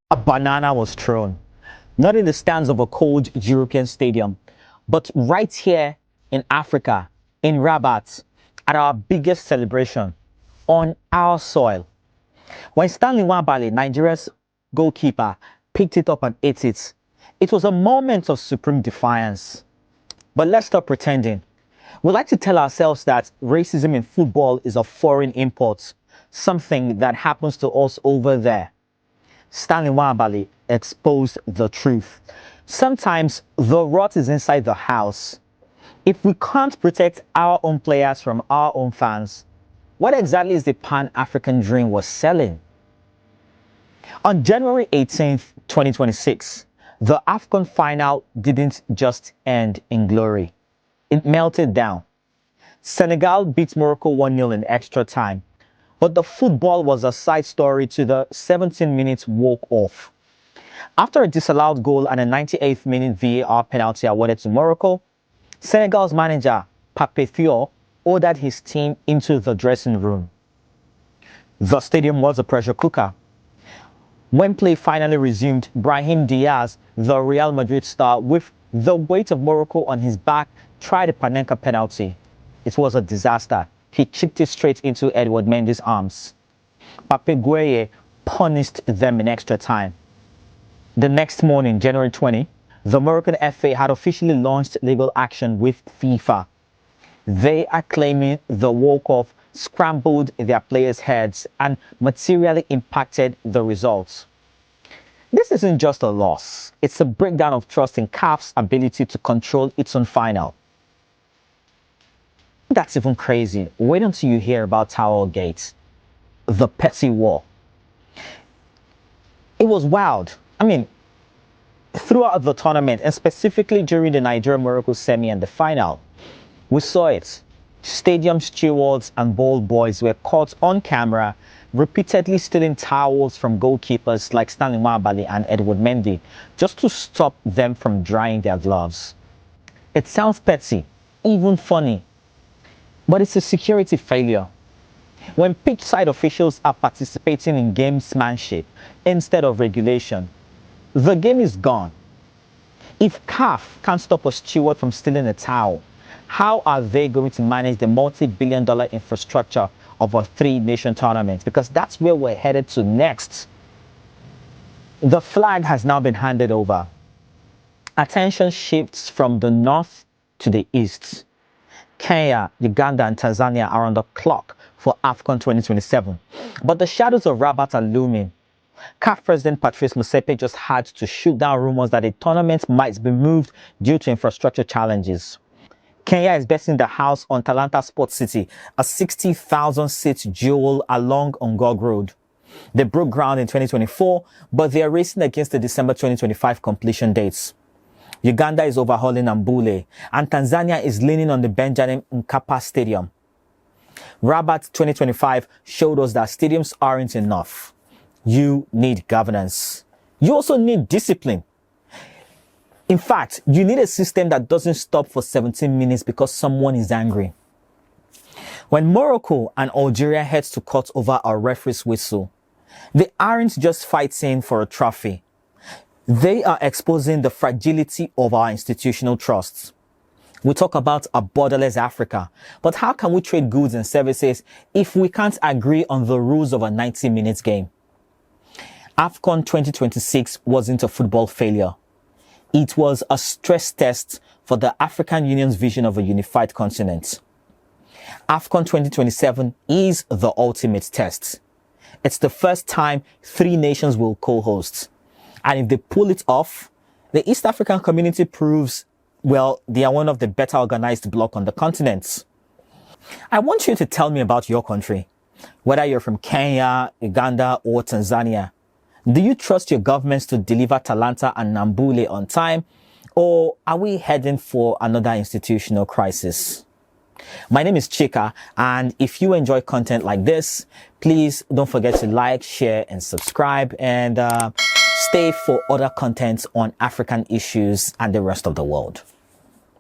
A banana was thrown, not in the stands of a cold European stadium, but right here in Africa, in Rabat, at our biggest celebration, on our soil. When Stanley Nwabali, Nigeria's goalkeeper, picked it up and ate it, it was a moment of supreme defiance. But let's stop pretending. We like to tell ourselves that racism in football is a foreign import, something that happens to us over there. Stanley Nwabali exposed the truth. Sometimes the rot is inside the house. If we can't protect our own players from our own fans, what exactly is the Pan-African dream we're selling? On January 18th, 2026, the Afcon final didn't just end in glory. It melted down. Senegal beat Morocco 1-0 in extra time. But the football was a side story to the 17-minute walk-off. After a disallowed goal and a 98th minute VAR penalty awarded to Morocco, Senegal's manager, Pape ordered his team into the dressing room. The stadium was a pressure cooker. When play finally resumed, Brahim Diaz, the Real Madrid star, with the weight of Morocco on his back, tried a Panenka penalty. It was a disaster. He chipped it straight into Edouard Mendy's arms. Pape Gueye punished them in extra time. The next morning, January 20, the Moroccan FA had officially launched legal action with FIFA. They are claiming the walk-off scrambled their players' heads and materially impacted the results. This isn't just a loss. It's a breakdown of trust in CAF's ability to control its own final. That's even crazy. Wait until you hear about Towelgate, the petty war. It was wild. Throughout the tournament, and specifically during the Nigeria-Morocco semi and the final, we saw it. Stadium stewards and ball boys were caught on camera repeatedly stealing towels from goalkeepers like Stanley Nwabali and Edouard Mendy just to stop them from drying their gloves. It sounds petty, even funny, but it's a security failure. When pitch-side officials are participating in gamesmanship instead of regulation, the game is gone. If CAF can't stop a steward from stealing a towel, how are they going to manage the multi-billion-dollar infrastructure of a three-nation tournament? Because that's where we're headed to next. The flag has now been handed over. Attention shifts from the north to the east. Kenya, Uganda, and Tanzania are on the clock for Afcon 2027. But the shadows of Rabat are looming. CAF President Patrice Motsepe just had to shoot down rumors that the tournament might be moved due to infrastructure challenges. Kenya is betting the house on Talanta Sports City, a 60,000-seat jewel along Ngog Road. They broke ground in 2024, but they are racing against the December 2025 completion dates. Uganda is overhauling Namboole, and Tanzania is leaning on the Benjamin Mkapa Stadium. Rabat 2025 showed us that stadiums aren't enough. You need governance. You also need discipline. In fact, you need a system that doesn't stop for 17 minutes because someone is angry. When Morocco and Algeria head to court over a referee's whistle, they aren't just fighting for a trophy. They are exposing the fragility of our institutional trusts. We talk about a borderless Africa, but how can we trade goods and services if we can't agree on the rules of a 90-minute game? Afcon 2026 wasn't a football failure. It was a stress test for the African Union's vision of a unified continent. Afcon 2027 is the ultimate test. It's the first time three nations will co-host. And if they pull it off, the East African community proves, well, they are one of the better organized bloc on the continent. I want you to tell me about your country, whether you're from Kenya, Uganda, or Tanzania. Do you trust your governments to deliver Talanta and Namboole on time, or are we heading for another institutional crisis? My name is Chika, and if you enjoy content like this, please don't forget to like, share, and subscribe, and stay for other content on African issues and the rest of the world.